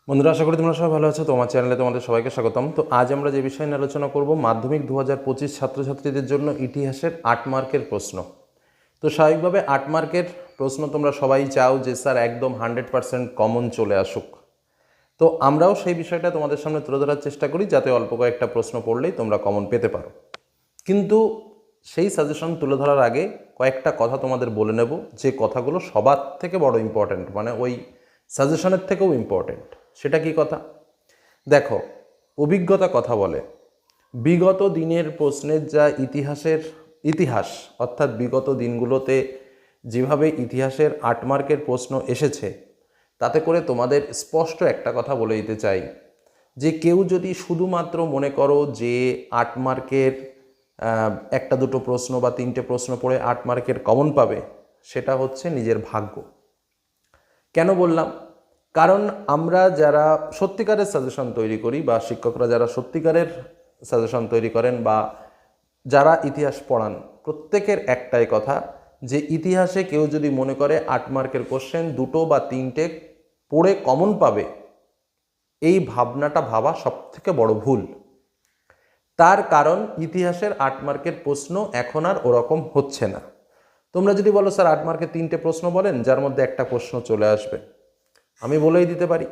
বন্ধুরা, আশা করি তোমরা সবাই ভালো আছো। তোমার চ্যানেলে তোমাদের সবাইকে স্বাগতম। তো আজ আমরা যে বিষয় নিয়ে আলোচনা করব, মাধ্যমিক 2025 ছাত্রছাত্রীদের জন্য ইতিহাসের 8 মার্কের প্রশ্ন। তো স্বাভাবিকভাবে 8 মার্কের প্রশ্ন তোমরা সবাই চাও যে স্যার একদম 100% কমন চলে আসুক। তো আমরাও সেই বিষয়টা তোমাদের সামনে তুলে ধরার চেষ্টা করি, যাতে অল্প কয়েকটা প্রশ্ন পড়লেই তোমরা কমন পেতে পারো। কিন্তু সেই সাজেশন তুলে ধরার আগে কয়েকটা কথা তোমাদের বলে নেব, যে কথাগুলো সবার থেকে বড় ইম্পর্ট্যান্ট, মানে ওই সাজেশনের থেকেও ইম্পর্ট্যান্ট। সেটা কি কথা? দেখো, অভিজ্ঞতা কথা বলে, বিগত দিনের প্রশ্নের যা ইতিহাস অর্থাৎ বিগত দিনগুলোতে যেভাবে ইতিহাসের 8 মার্কের প্রশ্ন এসেছে, তাতে করে তোমাদের স্পষ্ট একটা কথা বলে দিতে চাই, যে কেউ যদি শুধুমাত্র মনে করো যে 8 মার্কের একটা দুটো প্রশ্ন বা তিনটে প্রশ্ন পড়ে 8 মার্কের কমন পাবে, সেটা হচ্ছে নিজের ভাগ্য। কেন বললাম? কারণ আমরা যারা সত্যিকারের সাজেশন তৈরি করি, বা শিক্ষকরা যারা সত্যিকারের সাজেশন তৈরি করেন, বা যারা ইতিহাস পড়ান, প্রত্যেকের একটাই কথা, যে ইতিহাসে কেউ যদি মনে করে 8 মার্কের কোশ্চেন দুটো বা তিনটে পড়ে কমন পাবে, এই ভাবনাটা ভাবা সবথেকে বড় ভুল। তার কারণ ইতিহাসের 8 মার্কের প্রশ্ন এখন আর ওরকম হচ্ছে না। তোমরা যদি বলো স্যার 8 মার্কের তিনটে প্রশ্ন বলেন যার মধ্যে একটা প্রশ্ন চলে আসবে, আমি বলেই দিতে পারি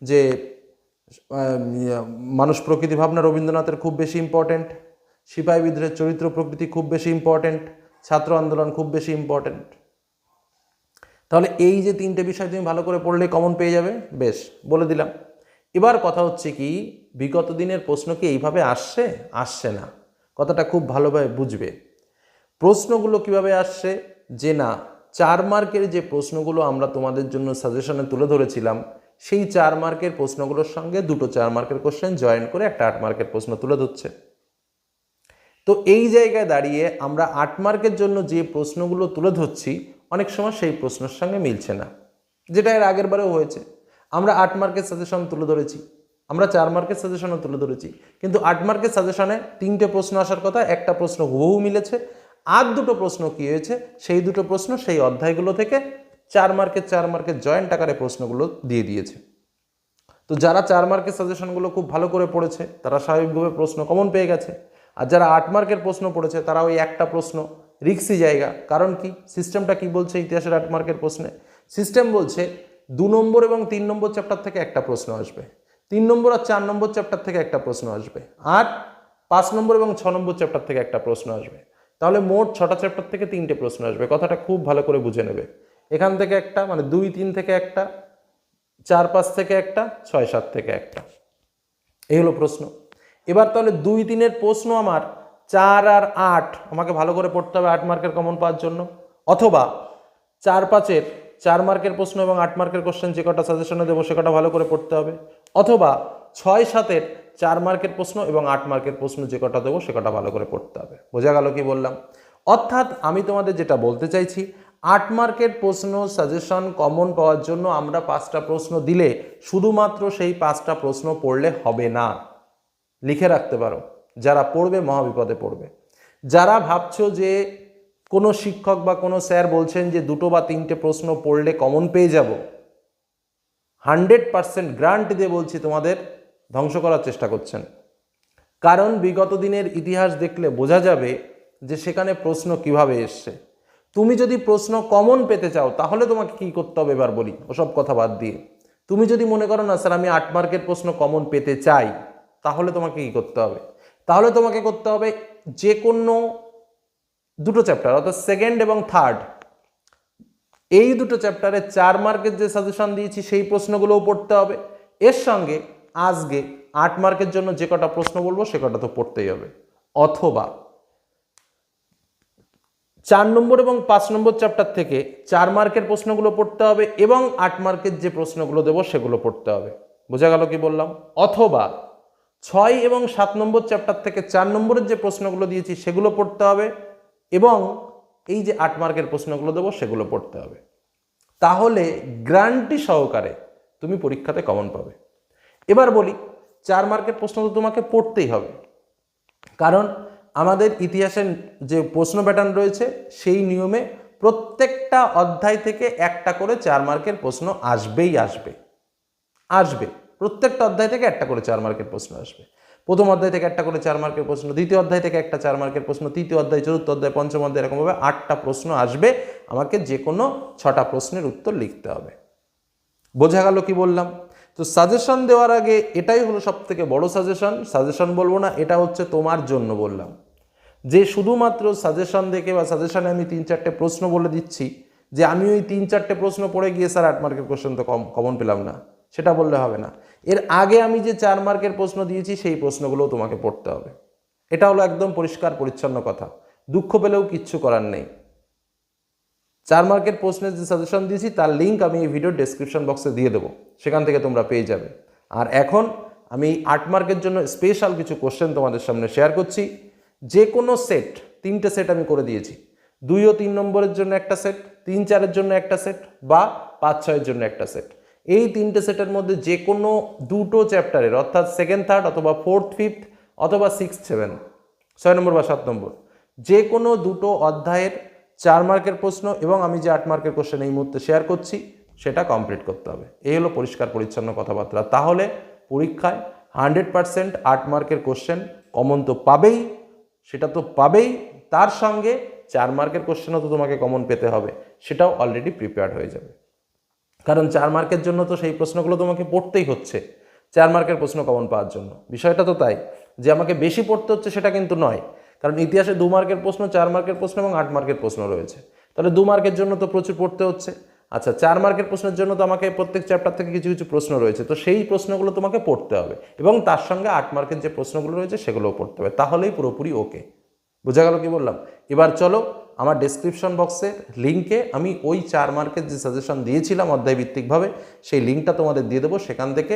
যে মানুষ প্রকৃতি ভাবনা রবীন্দ্রনাথের খুব বেশি ইম্পর্টেন্ট, সিপাহী বিদ্রোহের চরিত্র প্রকৃতি খুব বেশি ইম্পর্টেন্ট, ছাত্র আন্দোলন খুব বেশি ইম্পর্টেন্ট। তাহলে এই যে তিনটে বিষয় তুমি ভালো করে পড়লে কমন পেয়ে যাবে। বেশ, বলে দিলাম। এবার কথা হচ্ছে কি, বিগত দিনের প্রশ্ন কি এইভাবে আসছে না। কথাটা খুব ভালোভাবে বুঝবে। প্রশ্নগুলো কিভাবে আসছে, যে না 4 মার্কের যে প্রশ্নগুলো আমরা তোমাদের জন্য সাজেশনে তুলে ধরেছিলাম, সেই 4 মার্কের প্রশ্নগুলোর সঙ্গে দুটো 4 মার্কের কোশ্চেন জয়েন করে একটা 8 মার্কের প্রশ্ন তুলে ধরছে। তো এই জায়গায় দাঁড়িয়ে আমরা 8 মার্কের জন্য যে প্রশ্নগুলো তুলে ধরছি, অনেক সময় সেই প্রশ্নের সঙ্গে মিলছে না, যেটা এর আগের বারেও হয়েছে। আমরা 8 মার্কের সাজেশন তুলে ধরেছি, আমরা 4 মার্কের সাজেশনও তুলে ধরেছি, কিন্তু 8 মার্কের সাজেশনে তিনটে প্রশ্ন আসার কথা, একটা প্রশ্ন হুবহু মিলেছে, আর দুটো প্রশ্ন কী হয়েছে, সেই দুটো প্রশ্ন সেই অধ্যায়গুলো থেকে 4 মার্কের জয়েন্ট আকারে প্রশ্নগুলো দিয়ে দিয়েছে। তো যারা 4 মার্কের সাজেশনগুলো খুব ভালো করে পড়েছে, তারা স্বাভাবিকভাবে প্রশ্ন কমন পেয়ে গেছে। আর যারা 8 মার্কের প্রশ্ন পড়েছে, তারা ওই একটা প্রশ্ন রিক্সি জায়গা। কারণ কি, সিস্টেমটা কি বলছে ইতিহাসের 8 মার্কের প্রশ্নে? সিস্টেম বলছে 2 নম্বর এবং 3 নম্বর চ্যাপ্টার থেকে একটা প্রশ্ন আসবে, 3 নম্বর আর 4 নম্বর চ্যাপ্টার থেকে একটা প্রশ্ন আসবে, আর 5 নম্বর এবং 6 নম্বর চ্যাপ্টার থেকে একটা প্রশ্ন আসবে। তাহলে মোট 6টা চ্যাপ্টার থেকে 3টে প্রশ্ন আসবে। কথাটা খুব ভালো করে বুঝে নেবে। এখান থেকে একটা, মানে 2, 3 থেকে একটা, 4, 5 থেকে একটা, 6, 7 থেকে একটা। এই হলো প্রশ্ন। এবার তাহলে 2, 3-এর প্রশ্ন আমার 4 আর 8 আমাকে ভালো করে পড়তে হবে 8 মার্কের কমন পাওয়ার জন্য, অথবা 4, 5-এর 4 মার্কের প্রশ্ন এবং 8 মার্কের কোশ্চেন যে কটা সাজেশনে দেবো সে কটা ভালো করে পড়তে হবে, অথবা 6, 7-এর 4 মার্কের প্রশ্ন এবং 8 মার্কের প্রশ্ন যে কটা দেবো সে কটা ভালো করে পড়তে হবে। বোঝা গেল কি বললাম? অর্থাৎ আমি তোমাদের যেটা বলতে চাইছি, 8 মার্কের প্রশ্ন সাজেশন কমন পাওয়ার জন্য আমরা 5টা প্রশ্ন দিলে শুধুমাত্র সেই 5টা প্রশ্ন পড়লে হবে না। লিখে রাখতে পারো, যারা পড়বে মহাবিপদে পড়বে। যারা ভাবছো যে কোনো শিক্ষক বা কোনো স্যার বলছেন যে 2টো বা 3টে প্রশ্ন পড়লে কমন পেয়ে যাব, 100% গ্যারান্টি দিয়ে বলছি তোমাদের ধ্বংস করার চেষ্টা করছেন। কারণ বিগত দিনের ইতিহাস দেখলে বোঝা যাবে যে সেখানে প্রশ্ন কিভাবে এসছে। তুমি যদি প্রশ্ন কমন পেতে চাও, তাহলে তোমাকে কি করতে হবে এবার বলি, ওসব কথা বাদ দিয়ে। তুমি যদি মনে করো না স্যার আমি 8 মার্কের প্রশ্ন কমন পেতে চাই, তাহলে তোমাকে কি করতে হবে? তাহলে তোমাকে করতে হবে যে কোনো দুটো চ্যাপ্টার, অর্থাৎ সেকেন্ড এবং থার্ড, এই দুটো চ্যাপ্টারে 4 মার্কের যে সাজেশন দিয়েছি সেই প্রশ্নগুলোও পড়তে হবে। এর সঙ্গে আজকে 8 মার্কের জন্য যে কটা প্রশ্ন বলবো সে কটা তো পড়তেই হবে। অথবা 4 নম্বর এবং 5 নম্বর চ্যাপ্টার থেকে 4 মার্কের প্রশ্নগুলো পড়তে হবে এবং 8 মার্কের যে প্রশ্নগুলো দেবো সেগুলো পড়তে হবে। বোঝা গেল কি বললাম? অথবা 6 এবং 7 নম্বর চ্যাপ্টার থেকে 4 নম্বরের যে প্রশ্নগুলো দিয়েছি সেগুলো পড়তে হবে এবং এই যে 8 মার্কের প্রশ্নগুলো দেবো সেগুলো পড়তে হবে। তাহলে গ্যারান্টি সহকারে তুমি পরীক্ষাতে কমন পাবে। এবার বলি, 4 মার্কের প্রশ্ন তো তোমাকে পড়তেই হবে, কারণ আমাদের ইতিহাসের যে প্রশ্ন প্যাটার্ন রয়েছে সেই নিয়মে প্রত্যেকটা অধ্যায় থেকে একটা করে 4 মার্কের প্রশ্ন আসবেই আসবে। আসবে, প্রত্যেকটা অধ্যায় থেকে একটা করে 4 মার্কের প্রশ্ন আসবে। প্রথম অধ্যায় থেকে একটা করে 4 মার্কের প্রশ্ন, দ্বিতীয় অধ্যায় থেকে একটা 4 মার্কের প্রশ্ন, তৃতীয় অধ্যায়, চতুর্থ অধ্যায়, পঞ্চম অধ্যায়, এরকমভাবে 8টা প্রশ্ন আসবে। আমাকে যে কোনো 6টা প্রশ্নের উত্তর লিখতে হবে। বোঝা গেল কি বললাম? তো সাজেশন দেওয়ার আগে এটাই হলো সব থেকে বড় সাজেশন বলবো না, এটা হচ্ছে তোমার জন্য বললাম, যে শুধুমাত্র সাজেশন দেখে বা সাজেশনে আমি 3-4টে প্রশ্ন বলে দিচ্ছি যে আমি ওই 3-4টে প্রশ্ন পড়ে গিয়ে স্যার 8 মার্কের কোশ্চেন তো কমন পেলাম না, সেটা বললে হবে না। এর আগে আমি যে 4 মার্কের প্রশ্ন দিয়েছি সেই প্রশ্নগুলোও তোমাকে পড়তে হবে। এটা হলো একদম পরিষ্কার পরিচ্ছন্ন কথা, দুঃখ পেলেও কিচ্ছু করার নেই। 4 মার্কের প্রশ্নের যে সাজেশন দিয়েছি তার লিঙ্ক আমি এই ভিডিওর ডেসক্রিপশন বক্সে দিয়ে দেবো, সেখান থেকে তোমরা পেয়ে যাবে। আর এখন আমি 8 মার্কের জন্য স্পেশাল কিছু কোশ্চেন তোমাদের সামনে শেয়ার করছি। যে কোনো সেট, 3টে সেট আমি করে দিয়েছি, 2 ও 3 নম্বরের জন্য একটা সেট, 3-4-এর জন্য একটা সেট, বা 5-6-এর জন্য একটা সেট। এই 3টে সেটের মধ্যে যে কোনো 2টো চ্যাপ্টারের, অর্থাৎ 2nd, 3rd অথবা 4th, 5th অথবা 6th, 7th, 6 নম্বর বা 7 নম্বর, যে কোনো 2টো অধ্যায়ের 4 মার্কের প্রশ্ন এবং আমি যে 8 মার্কের কোশ্চেন এই মুহূর্তে শেয়ার করছি সেটা কমপ্লিট করতে হবে। এই হলো পরিষ্কার পরিচ্ছন্ন কথাবার্তা। তাহলে পরীক্ষায় 100% 8 মার্কের কোশ্চেন কমন তো পাবেই, সেটা তো পাবেই, তার সঙ্গে 4 মার্কের কোশ্চেনও তো তোমাকে কমন পেতে হবে, সেটাও অলরেডি প্রিপেয়ার্ড হয়ে যাবে। কারণ 4 মার্কের জন্য তো সেই প্রশ্নগুলো তোমাকে পড়তেই হচ্ছে 4 মার্কের প্রশ্ন কমন পাওয়ার জন্য। বিষয়টা তো তাই যে আমাকে বেশি পড়তে হচ্ছে সেটা কিন্তু নয়, কারণ ইতিহাসে 2 মার্কের প্রশ্ন, 4 মার্কের প্রশ্ন এবং 8 মার্কের প্রশ্ন রয়েছে। তাহলে 2 মার্কের জন্য তো প্রচুর পড়তে হচ্ছে। আচ্ছা, 4 মার্কের প্রশ্নের জন্য তো আমাকে প্রত্যেক চ্যাপ্টার থেকে কিছু কিছু প্রশ্ন রয়েছে, তো সেই প্রশ্নগুলো তোমাকে পড়তে হবে এবং তার সঙ্গে 8 মার্কের যে প্রশ্নগুলো রয়েছে সেগুলোও পড়তে হবে, তাহলেই পুরোপুরি ওকে। বোঝা গেল কি বললাম? এবার চলো, আমার ডেসক্রিপশন বক্সের লিঙ্কে আমি ওই 4 মার্কের যে সাজেশন দিয়েছিলাম অধ্যায়ভিত্তিকভাবে, সেই লিঙ্কটা তোমাদের দিয়ে দেবো। সেখান থেকে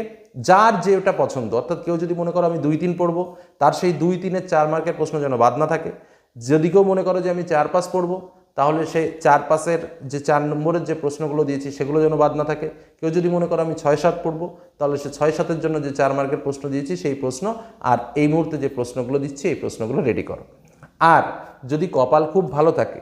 যার যেটা পছন্দ, অর্থাৎ কেউ যদি মনে করো আমি 2-3 পড়বো, তার সেই 2-3-এর 4 মার্কের প্রশ্ন যেন বাদ না থাকে। যদি কেউ মনে করো যে আমি 4-5 পড়বো, তাহলে সেই 4-5-এর যে 4 নম্বরের যে প্রশ্নগুলো দিয়েছি সেগুলো যেন বাদ না থাকে। কেউ যদি মনে করো আমি 6-7 পড়বো, তাহলে সে 6-7-এর জন্য যে 4 মার্কের প্রশ্ন দিয়েছি সেই প্রশ্ন, আর এই মুহূর্তে যে প্রশ্নগুলো দিচ্ছি এই প্রশ্নগুলো রেডি করো। আর যদি কপাল খুব ভালো থাকে,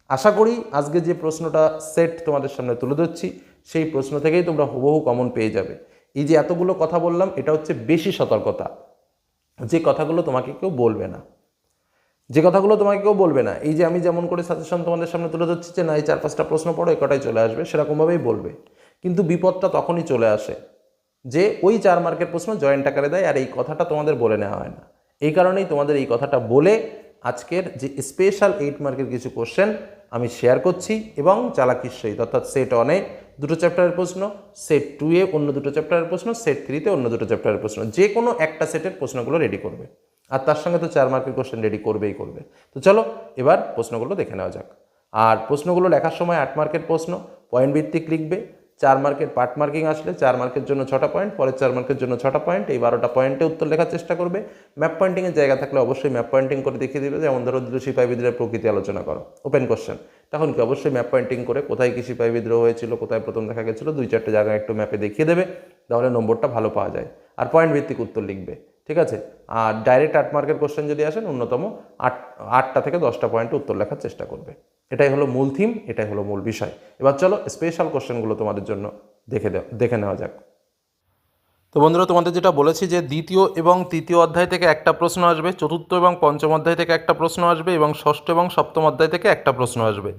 আশা করি আজকে যে প্রশ্নটা সেট তোমাদের সামনে তুলে ধরছি সেই প্রশ্ন থেকেই তোমরা হুবহু কমন পেয়ে যাবে। এই যে এতগুলো কথা বললাম, এটা হচ্ছে বেশি সতর্কতা, যে কথাগুলো তোমাকে কেউ বলবে না, যে কথাগুলো তোমাকে কেউ বলবে না। এই যে আমি যেমন করে সাজেশন তোমাদের সামনে তুলে ধরছি যে না এই 4-5টা প্রশ্ন পড়ো, এ কটাই চলে আসবে, সেরকমভাবেই বলবে। কিন্তু বিপদটা তখনই চলে আসে যে ওই 4 মার্কের প্রশ্ন জয়েন্ট আকারে দেয়, আর এই কথাটা তোমাদের বলে নেওয়া হয় না। এই কারণেই তোমাদের এই কথাটা বলে আজকের যে স্পেশাল 8 মার্কের কিছু কোশ্চেন আমি শেয়ার করছি, এবং চালাকির সহিত, অর্থাৎ সেট 1-এ 2টো চ্যাপ্টারের প্রশ্ন, সেট 2-এ অন্য 2টো চ্যাপ্টারের প্রশ্ন, সেট 3-তে অন্য 2টো চ্যাপ্টারের প্রশ্ন, যে কোনো একটা সেটের প্রশ্নগুলো রেডি করবে। আর তার সঙ্গে তো 4 মার্কের কোশ্চেন রেডি করবেই করবে। তো চলো এবার প্রশ্নগুলো দেখে নেওয়া যাক। আর প্রশ্নগুলো লেখার সময় 8 মার্কের প্রশ্ন পয়েন্ট ভিত্তিক লিখবে। 4 মার্কের পার্ট মার্কিং আসলে 4 মার্কের জন্য 6টা পয়েন্ট, পরের 4 মার্কের জন্য 6টা পয়েন্ট, এই 12টা পয়েন্টে উত্তর লেখার চেষ্টা করবে। ম্যাপ পয়েন্টিংয়ের জায়গা থাকলে অবশ্যই ম্যাপ পয়েন্টিং করে দেখিয়ে দিবে। যেমন ধরো দিল সিপাহী বিদ্রোহের প্রকৃতি আলোচনা করো, ওপেন কোশ্চেন, তখন কি অবশ্যই ম্যাপ পয়েন্টিং করে কোথায় কি সিপাহী বিদ্রোহ হয়েছিল, কোথায় প্রথম দেখা গেছিলো, 2-4টে জায়গায় একটু ম্যাপে দেখিয়ে দেবে, তাহলে নম্বরটা ভালো পাওয়া যায়। আর পয়েন্ট ভিত্তিক উত্তর লিখবে, ঠিক আছে? আর ডাইরেক্ট 8 মার্কের কোশ্চেন যদি আসে, ন্যূনতম 8টা থেকে 10টা পয়েন্টে উত্তর লেখার চেষ্টা করবে। এটাই হলো মূল থিম, এটাই হলো মূল বিষয়। এবার চলো স্পেশাল কোশ্চেনগুলো তোমাদের জন্য দেখে নেওয়া যাক। তো বন্ধুরা, তোমাদের যেটা বলেছি যে দ্বিতীয় এবং তৃতীয় অধ্যায় থেকে একটা প্রশ্ন আসবে, চতুর্থ এবং পঞ্চম অধ্যায় থেকে একটা প্রশ্ন আসবে, এবং ষষ্ঠ এবং সপ্তম অধ্যায় থেকে একটা প্রশ্ন আসবে।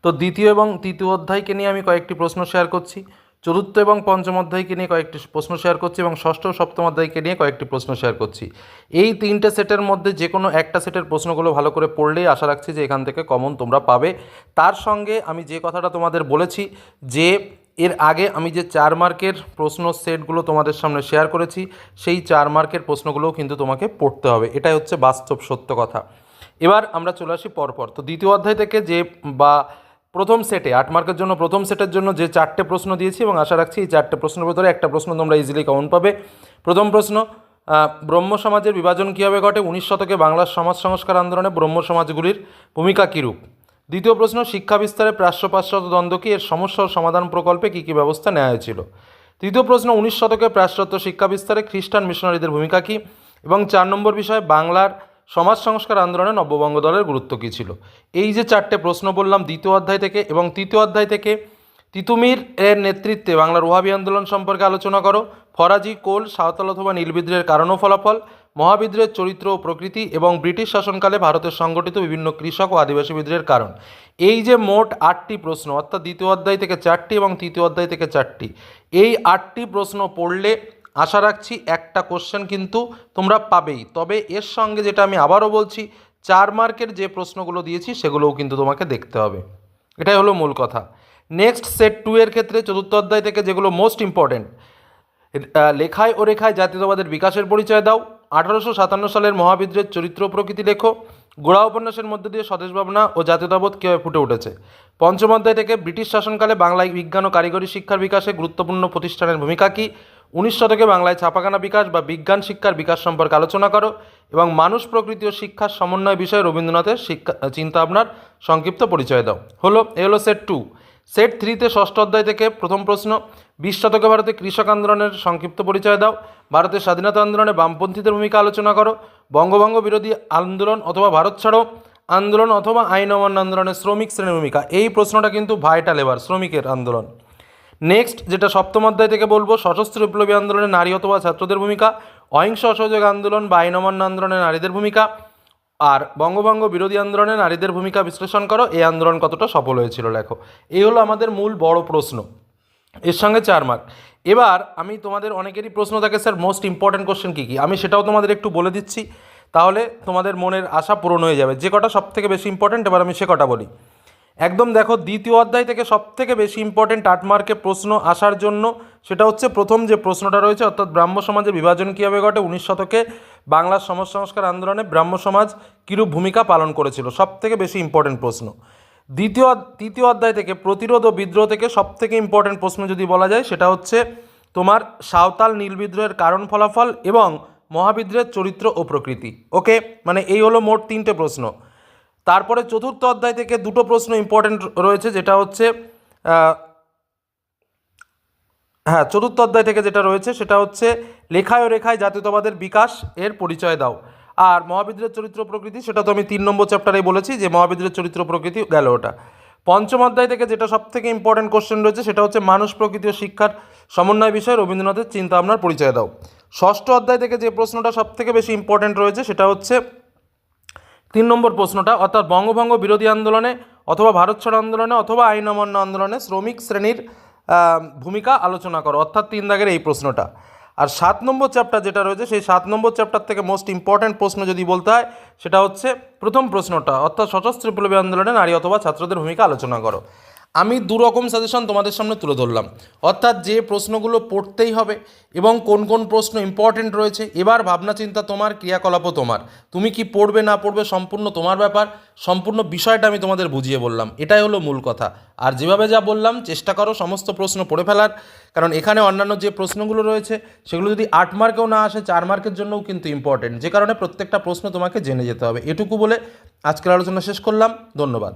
তো দ্বিতীয় এবং তৃতীয় অধ্যায়কে নিয়ে আমি কয়েকটি প্রশ্ন শেয়ার করছি, চতুর্থ এবং পঞ্চম অধ্যায়কে নিয়ে কয়েকটি প্রশ্ন শেয়ার করছি, এবং ষষ্ঠ ও সপ্তম অধ্যায়কে নিয়ে কয়েকটি প্রশ্ন শেয়ার করছি। এই 3টে সেটের মধ্যে যে কোনো একটা সেটের প্রশ্নগুলো ভালো করে পড়লেই আশা রাখছি যে এখান থেকে কমন তোমরা পাবে। তার সঙ্গে আমি যে কথাটা তোমাদের বলেছি যে এর আগে আমি যে 4 মার্কের প্রশ্ন সেটগুলো তোমাদের সামনে শেয়ার করেছি, সেই 4 মার্কের প্রশ্নগুলোও কিন্তু তোমাকে পড়তে হবে, এটাই হচ্ছে বাস্তব সত্য কথা। এবার আমরা চলে আসি পরপর। তো দ্বিতীয় অধ্যায় থেকে যে বা প্রথম সেটে 8 মার্কের জন্য প্রথম সেটের জন্য যে 4টে প্রশ্ন দিয়েছি, এবং আশা রাখছি এই 4টে প্রশ্নের ভিতরে একটা প্রশ্ন তোমরা ইজিলি কমন পাবে। প্রথম প্রশ্ন, ব্রহ্ম সমাজের বিভাজন কীভাবে ঘটে? 19 শতকে বাংলার সমাজ সংস্কার আন্দোলনে ব্রহ্ম সমাজগুলির ভূমিকা কীরূপ? দ্বিতীয় প্রশ্ন, শিক্ষা বিস্তারে প্রাচ্য পাশ্চাত্য দ্বন্দ্ব কি, এর সমস্যা ও সমাধান প্রকল্পে কী কী ব্যবস্থা নেওয়া হয়েছিল? তৃতীয় প্রশ্ন, 19 শতকে পাশ্চাত্য শিক্ষা বিস্তারে খ্রিস্টান মিশনারিদের ভূমিকা কী? এবং 4 নম্বর বিষয়, বাংলার সমাজ সংস্কার আন্দোলনে নব্যবঙ্গ দলের গুরুত্ব কী ছিল? এই যে 4টে প্রশ্ন বললাম দ্বিতীয় অধ্যায় থেকে এবং তৃতীয় অধ্যায় থেকে, তিতুমির এর নেতৃত্বে বাংলার ওয়াহাবি আন্দোলন সম্পর্কে আলোচনা করো। ফরাজি, কোল, সাঁওতাল অথবা নীল বিদ্রোহের কারণ ও ফলাফল, মহাবিদ্রোহের চরিত্র ও প্রকৃতি এবং ব্রিটিশ শাসনকালে ভারতের সংগঠিত বিভিন্ন কৃষক ও আদিবাসী বিদ্রোহের কারণ। এই যে মোট 8টি প্রশ্ন, অর্থাৎ দ্বিতীয় অধ্যায় থেকে 4টি এবং তৃতীয় অধ্যায় থেকে 4টি, এই 8টি প্রশ্ন পড়লে আশা রাখছি একটা কোশ্চেন কিন্তু তোমরা পাবেই। তবে এর সঙ্গে যেটা আমি আবারও বলছি, 4 মার্কের যে প্রশ্নগুলো দিয়েছি সেগুলোও কিন্তু তোমাকে দেখতে হবে, এটাই হলো মূল কথা। নেক্সট সেট 2 এর ক্ষেত্রে চতুর্থ অধ্যায় থেকে যেগুলো মোস্ট ইম্পর্টেন্ট, লেখায় ও রেখায় জাতীয়তাবাদের বিকাশের পরিচয় দাও, 1857 সালের মহাবিদ্রোহের চরিত্র প্রকৃতি লেখো, গোড়া উপন্যাসের মধ্যে দিয়ে স্বদেশ ভাবনা ও জাতীয়তাবোধ কীভাবে ফুটে উঠেছে। পঞ্চম অধ্যায় থেকে ব্রিটিশ শাসনকালে বাংলায় বিজ্ঞান ও কারিগরি শিক্ষার বিকাশে গুরুত্বপূর্ণ প্রতিষ্ঠানের ভূমিকা কী, 19 শতকে বাংলায় ছাপাখানা বিকাশ বা বিজ্ঞান শিক্ষার বিকাশ সম্পর্কে আলোচনা করো এবং মানুষ, প্রকৃতি ও শিক্ষার সমন্বয় বিষয়ে রবীন্দ্রনাথের চিন্তাভাবনার সংক্ষিপ্ত পরিচয় দাও। এ হলো সেট 2। সেট 3তে ষষ্ঠ অধ্যায় থেকে প্রথম প্রশ্ন, 20 শতকে ভারতে কৃষক আন্দোলনের সংক্ষিপ্ত পরিচয় দাও, ভারতের স্বাধীনতা আন্দোলনে বামপন্থীদের ভূমিকা আলোচনা করো, বঙ্গভঙ্গ বিরোধী আন্দোলন অথবা ভারত ছাড়ো আন্দোলন অথবা আইন অমান্য আন্দোলনে শ্রমিক শ্রেণীর ভূমিকা। এই প্রশ্নটা কিন্তু ভাইটাল, এবার শ্রমিকের আন্দোলন। নেক্সট যেটা সপ্তম অধ্যায় থেকে বলবো, সশস্ত্র বিপ্লবী আন্দোলনে নারী অথবা ছাত্রদের ভূমিকা, অহিংস অসহযোগ আন্দোলন বা আইন অমান্য আন্দোলনে নারীদের ভূমিকা, আর বঙ্গভঙ্গ বিরোধী আন্দোলনে নারীদের ভূমিকা বিশ্লেষণ করো, এই আন্দোলন কতটা সফল হয়েছিল লেখো। এই হলো আমাদের মূল বড় প্রশ্ন, এর সঙ্গে 4 মার্ক। এবার আমি তোমাদের অনেকেরই প্রশ্ন থাকে, স্যার মোস্ট ইম্পর্ট্যান্ট কোশ্চেন কী কী, আমি সেটাও তোমাদের একটু বলে দিচ্ছি, তাহলে তোমাদের মনের আশা পূরণ হয়ে যাবে। যে কটা সবথেকে বেশি ইম্পর্ট্যান্ট এবার আমি সে কটা বলি। একদম দেখো, দ্বিতীয় অধ্যায় থেকে সবথেকে বেশি ইম্পর্টেন্ট 8 মার্কের প্রশ্ন আসার জন্য সেটা হচ্ছে প্রথম যে প্রশ্নটা রয়েছে, অর্থাৎ ব্রাহ্ম সমাজের বিভাজন কীভাবে ঘটে, 19 শতকে বাংলার সমাজ সংস্কার আন্দোলনে ব্রাহ্ম সমাজ কীরূপ ভূমিকা পালন করেছিল, সবথেকে বেশি ইম্পর্টেন্ট প্রশ্ন। তৃতীয় অধ্যায় থেকে প্রতিরোধ ও বিদ্রোহ থেকে সবথেকে ইম্পর্টেন্ট প্রশ্ন যদি বলা যায় সেটা হচ্ছে তোমার সাঁওতাল নীল বিদ্রোহের কারণ ফলাফল এবং মহাবিদ্রোহের চরিত্র ও প্রকৃতি। ওকে, মানে এই হলো মোট 3টে প্রশ্ন। তারপরে চতুর্থ অধ্যায় থেকে 2টো প্রশ্ন ইম্পর্টেন্ট রয়েছে, যেটা হচ্ছে চতুর্থ অধ্যায় থেকে যেটা রয়েছে সেটা হচ্ছে লেখায় ও রেখায় জাতীয়তাবাদের বিকাশ এর পরিচয় দাও। আর মহাবিদ্রোহের চরিত্র প্রকৃতি, সেটা তো আমি 3 নম্বর চ্যাপ্টারেই বলেছি যে মহাবিদ্রোহের চরিত্র প্রকৃতি গেল ওটা। পঞ্চম অধ্যায় থেকে যেটা সবথেকে ইম্পর্টেন্ট কোশ্চেন রয়েছে সেটা হচ্ছে মানুষ, প্রকৃতি ও শিক্ষার সমন্বয় বিষয়ে রবীন্দ্রনাথের চিন্তাভাবনার পরিচয় দাও। ষষ্ঠ অধ্যায় থেকে যে প্রশ্নটা সবথেকে বেশি ইম্পর্টেন্ট রয়েছে সেটা হচ্ছে 3 নম্বর প্রশ্নটা, অর্থাৎ বঙ্গভঙ্গ বিরোধী আন্দোলনে অথবা ভারত ছাড়ো আন্দোলনে অথবা আইন অমান্য আন্দোলনে শ্রমিক শ্রেণীর ভূমিকা আলোচনা করো, অর্থাৎ 3 দাগের এই প্রশ্নটা। আর 7 নম্বর চ্যাপ্টার যেটা রয়েছে সেই 7 নম্বর চ্যাপ্টার থেকে মোস্ট ইম্পর্ট্যান্ট প্রশ্ন যদি বলতে হয় সেটা হচ্ছে প্রথম প্রশ্নটা, অর্থাৎ সশস্ত্র বিপ্লবী আন্দোলনে নারী অথবা ছাত্রদের ভূমিকা আলোচনা করো। আমি 2 রকম সাজেশন তোমাদের সামনে তুলে ধরলাম, অর্থাৎ যে প্রশ্নগুলো পড়তেই হবে এবং কোন কোন প্রশ্ন ইম্পর্টেন্ট রয়েছে। এবার ভাবনা চিন্তা তোমার, ক্রিয়াকলাপও তোমার, তুমি কি পড়বে না পড়বে সম্পূর্ণ তোমার ব্যাপার। সম্পূর্ণ বিষয়টা আমি তোমাদের বুঝিয়ে বললাম, এটাই হলো মূল কথা। আর যেভাবে যা বললাম চেষ্টা করো সমস্ত প্রশ্ন পড়ে ফেলার, কারণ এখানে অন্যান্য যে প্রশ্নগুলো রয়েছে সেগুলো যদি 8 মার্কেও না আসে 4 মার্কের জন্যও কিন্তু ইম্পর্টেন্ট, যে কারণে প্রত্যেকটা প্রশ্ন তোমাকে জেনে যেতে হবে। এটুকু বলে আজকের আলোচনা শেষ করলাম, ধন্যবাদ।